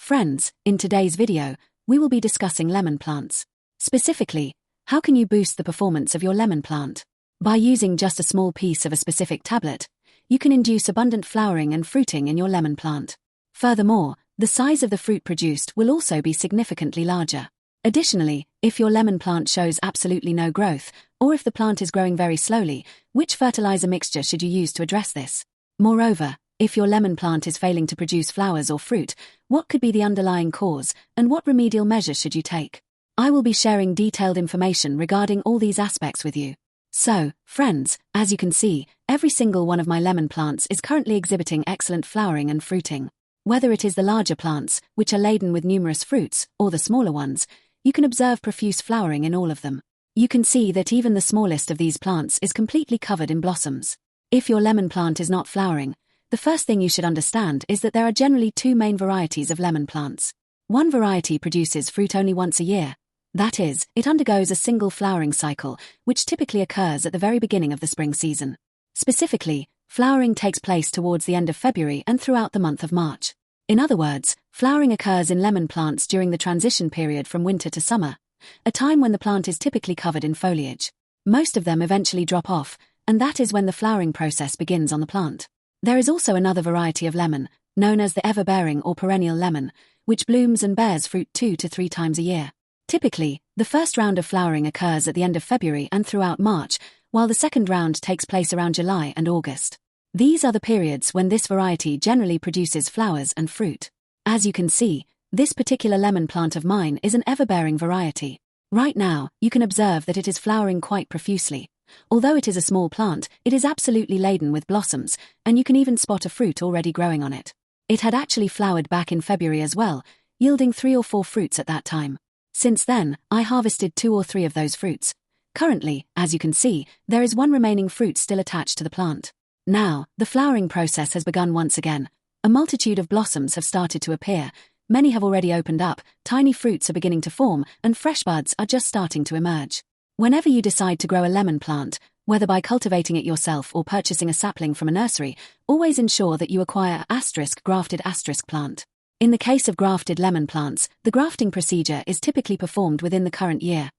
Friends, in today's video, we will be discussing lemon plants. Specifically, how can you boost the performance of your lemon plant? By using just a small piece of a specific tablet, you can induce abundant flowering and fruiting in your lemon plant. Furthermore, the size of the fruit produced will also be significantly larger. Additionally, if your lemon plant shows absolutely no growth, or if the plant is growing very slowly, which fertilizer mixture should you use to address this? Moreover, if your lemon plant is failing to produce flowers or fruit, what could be the underlying cause, and what remedial measures should you take? I will be sharing detailed information regarding all these aspects with you. So, friends, as you can see, every single one of my lemon plants is currently exhibiting excellent flowering and fruiting. Whether it is the larger plants, which are laden with numerous fruits, or the smaller ones, you can observe profuse flowering in all of them. You can see that even the smallest of these plants is completely covered in blossoms. If your lemon plant is not flowering, the first thing you should understand is that there are generally two main varieties of lemon plants. One variety produces fruit only once a year. That is, it undergoes a single flowering cycle, which typically occurs at the very beginning of the spring season. Specifically, flowering takes place towards the end of February and throughout the month of March. In other words, flowering occurs in lemon plants during the transition period from winter to summer, a time when the plant is typically covered in foliage. Most of them eventually drop off, and that is when the flowering process begins on the plant. There is also another variety of lemon, known as the ever-bearing or perennial lemon, which blooms and bears fruit 2 to 3 times a year. Typically, the first round of flowering occurs at the end of February and throughout March, while the second round takes place around July and August. These are the periods when this variety generally produces flowers and fruit. As you can see, this particular lemon plant of mine is an ever-bearing variety. Right now, you can observe that it is flowering quite profusely. Although it is a small plant, it is absolutely laden with blossoms, and you can even spot a fruit already growing on it. It had actually flowered back in February as well, yielding 3 or 4 fruits at that time. Since then, I harvested 2 or 3 of those fruits. Currently, as you can see, there is 1 remaining fruit still attached to the plant. Now, the flowering process has begun once again. A multitude of blossoms have started to appear, many have already opened up, tiny fruits are beginning to form, and fresh buds are just starting to emerge. Whenever you decide to grow a lemon plant, whether by cultivating it yourself or purchasing a sapling from a nursery, always ensure that you acquire a grafted plant. In the case of grafted lemon plants, the grafting procedure is typically performed within the current year.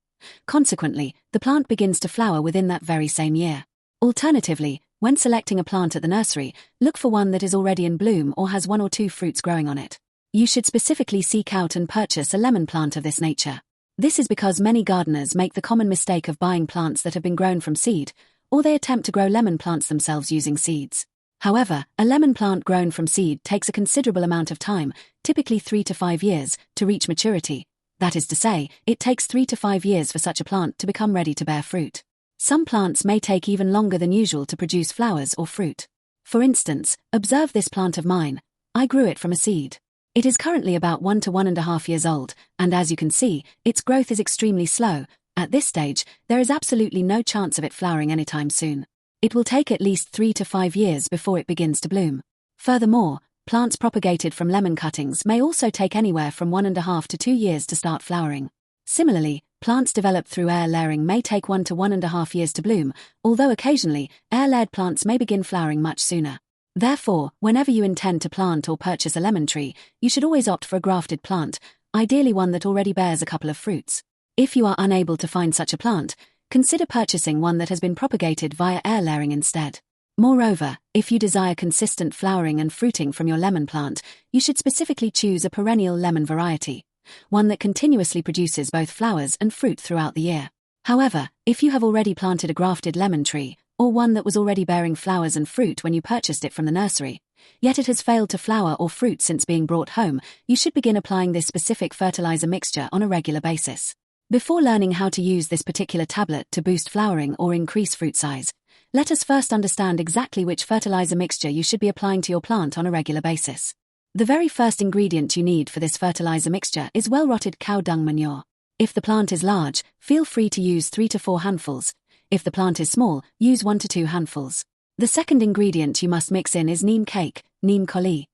Consequently, the plant begins to flower within that very same year. Alternatively, when selecting a plant at the nursery, look for one that is already in bloom or has 1 or 2 fruits growing on it. You should specifically seek out and purchase a lemon plant of this nature. This is because many gardeners make the common mistake of buying plants that have been grown from seed, or they attempt to grow lemon plants themselves using seeds. However, a lemon plant grown from seed takes a considerable amount of time, typically 3 to 5 years, to reach maturity. That is to say, it takes 3 to 5 years for such a plant to become ready to bear fruit. Some plants may take even longer than usual to produce flowers or fruit. For instance, observe this plant of mine. I grew it from a seed. It is currently about 1 to 1.5 years old, and as you can see, its growth is extremely slow. At this stage, there is absolutely no chance of it flowering anytime soon. It will take at least 3 to 5 years before it begins to bloom. Furthermore, plants propagated from lemon cuttings may also take anywhere from 1.5 to 2 years to start flowering. Similarly, plants developed through air layering may take 1 to 1.5 years to bloom, although occasionally, air-layered plants may begin flowering much sooner. Therefore, whenever you intend to plant or purchase a lemon tree, you should always opt for a grafted plant, ideally one that already bears a couple of fruits. If you are unable to find such a plant, consider purchasing one that has been propagated via air layering instead. Moreover, if you desire consistent flowering and fruiting from your lemon plant, you should specifically choose a perennial lemon variety, one that continuously produces both flowers and fruit throughout the year. However, if you have already planted a grafted lemon tree, or one that was already bearing flowers and fruit when you purchased it from the nursery, yet it has failed to flower or fruit since being brought home, you should begin applying this specific fertilizer mixture on a regular basis. Before learning how to use this particular tablet to boost flowering or increase fruit size, let us first understand exactly which fertilizer mixture you should be applying to your plant on a regular basis. The very first ingredient you need for this fertilizer mixture is well-rotted cow dung manure. If the plant is large, feel free to use 3 to 4 handfuls. If the plant is small, use 1 to 2 handfuls. The second ingredient you must mix in is neem cake, neem koli.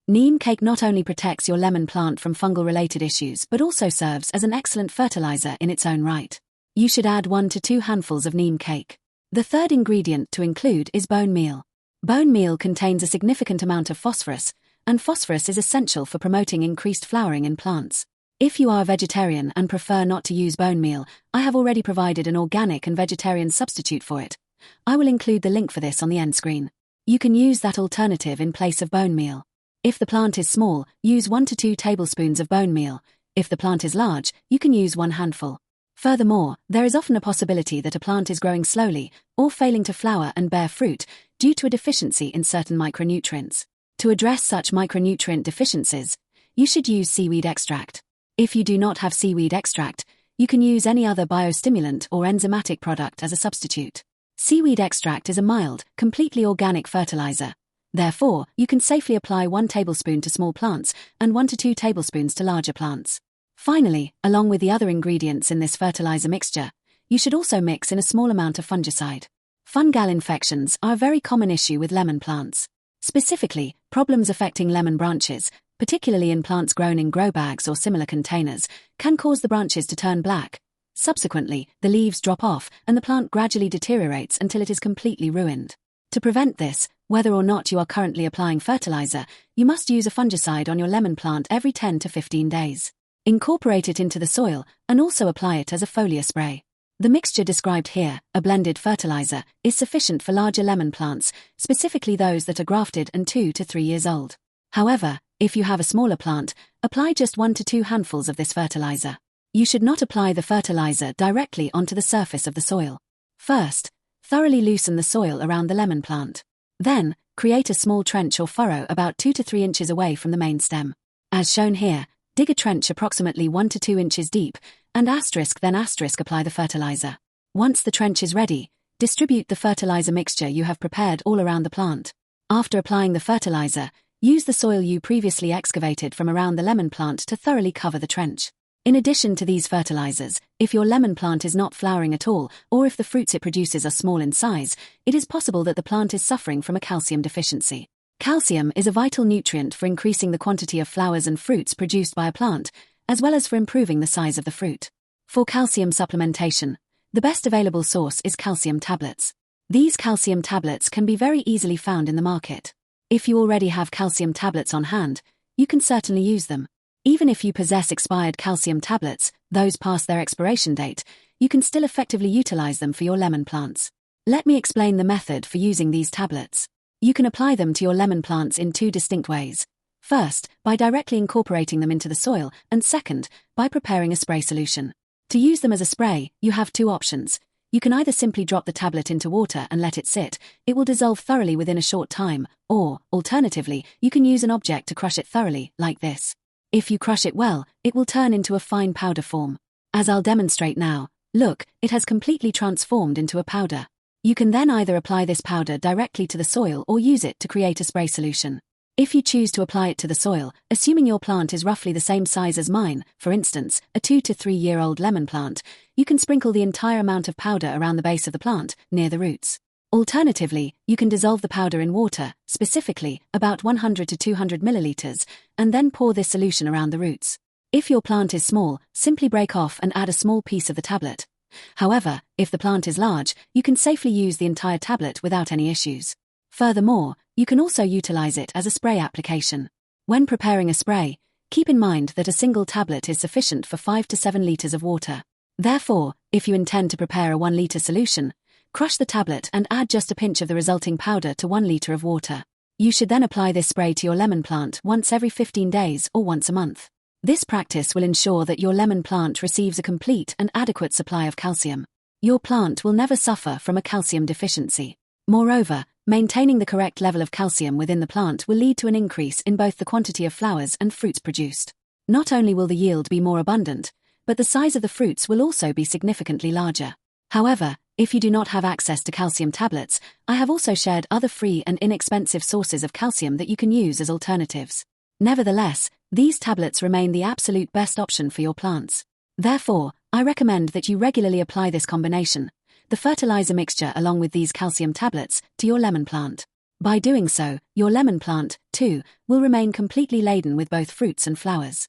Neem cake not only protects your lemon plant from fungal-related issues but also serves as an excellent fertilizer in its own right. You should add 1 to 2 handfuls of neem cake. The third ingredient to include is bone meal. Bone meal contains a significant amount of phosphorus, and phosphorus is essential for promoting increased flowering in plants. If you are a vegetarian and prefer not to use bone meal, I have already provided an organic and vegetarian substitute for it. I will include the link for this on the end screen. You can use that alternative in place of bone meal. If the plant is small, use 1 to 2 tablespoons of bone meal. If the plant is large, you can use 1 handful. Furthermore, there is often a possibility that a plant is growing slowly or failing to flower and bear fruit due to a deficiency in certain micronutrients. To address such micronutrient deficiencies, you should use seaweed extract. If you do not have seaweed extract, you can use any other biostimulant or enzymatic product as a substitute. Seaweed extract is a mild, completely organic fertilizer. Therefore, you can safely apply 1 tablespoon to small plants and 1 to 2 tablespoons to larger plants. Finally, along with the other ingredients in this fertilizer mixture, you should also mix in a small amount of fungicide. Fungal infections are a very common issue with lemon plants. Specifically, problems affecting lemon branches, particularly in plants grown in grow bags or similar containers, can cause the branches to turn black. Subsequently, the leaves drop off and the plant gradually deteriorates until it is completely ruined. To prevent this, whether or not you are currently applying fertilizer, you must use a fungicide on your lemon plant every 10 to 15 days. Incorporate it into the soil and also apply it as a foliar spray. The mixture described here, a blended fertilizer, is sufficient for larger lemon plants, specifically those that are grafted and 2 to 3 years old. However, if you have a smaller plant, apply just 1 to 2 handfuls of this fertilizer. You should not apply the fertilizer directly onto the surface of the soil. First, thoroughly loosen the soil around the lemon plant. Then, create a small trench or furrow about 2 to 3 inches away from the main stem. As shown here, dig a trench approximately 1 to 2 inches deep, and then apply the fertilizer. Once the trench is ready, distribute the fertilizer mixture you have prepared all around the plant. After applying the fertilizer, use the soil you previously excavated from around the lemon plant to thoroughly cover the trench. In addition to these fertilizers, if your lemon plant is not flowering at all, or if the fruits it produces are small in size, it is possible that the plant is suffering from a calcium deficiency. Calcium is a vital nutrient for increasing the quantity of flowers and fruits produced by a plant, as well as for improving the size of the fruit. For calcium supplementation, the best available source is calcium tablets. These calcium tablets can be very easily found in the market. If you already have calcium tablets on hand, you can certainly use them. Even if you possess expired calcium tablets, those past their expiration date, you can still effectively utilize them for your lemon plants. Let me explain the method for using these tablets. You can apply them to your lemon plants in 2 distinct ways. First, by directly incorporating them into the soil, and second, by preparing a spray solution. To use them as a spray, you have 2 options. You can either simply drop the tablet into water and let it sit, it will dissolve thoroughly within a short time, or, alternatively, you can use an object to crush it thoroughly, like this. If you crush it well, it will turn into a fine powder form. As I'll demonstrate now, look, it has completely transformed into a powder. You can then either apply this powder directly to the soil or use it to create a spray solution. If you choose to apply it to the soil, assuming your plant is roughly the same size as mine, for instance, a 2 to 3 year old lemon plant, you can sprinkle the entire amount of powder around the base of the plant, near the roots. Alternatively, you can dissolve the powder in water, specifically, about 100 to 200 milliliters, and then pour this solution around the roots. If your plant is small, simply break off and add a small piece of the tablet. However, if the plant is large, you can safely use the entire tablet without any issues. Furthermore, you can also utilize it as a spray application. When preparing a spray, keep in mind that a single tablet is sufficient for 5 to 7 liters of water. Therefore, if you intend to prepare a 1 liter solution, crush the tablet and add just a pinch of the resulting powder to 1 liter of water. You should then apply this spray to your lemon plant once every 15 days or once a month. This practice will ensure that your lemon plant receives a complete and adequate supply of calcium. Your plant will never suffer from a calcium deficiency. Moreover, maintaining the correct level of calcium within the plant will lead to an increase in both the quantity of flowers and fruits produced. Not only will the yield be more abundant, but the size of the fruits will also be significantly larger. However, if you do not have access to calcium tablets, I have also shared other free and inexpensive sources of calcium that you can use as alternatives. Nevertheless, these tablets remain the absolute best option for your plants. Therefore, I recommend that you regularly apply this combination, the fertilizer mixture along with these calcium tablets, to your lemon plant. By doing so, your lemon plant, too, will remain completely laden with both fruits and flowers.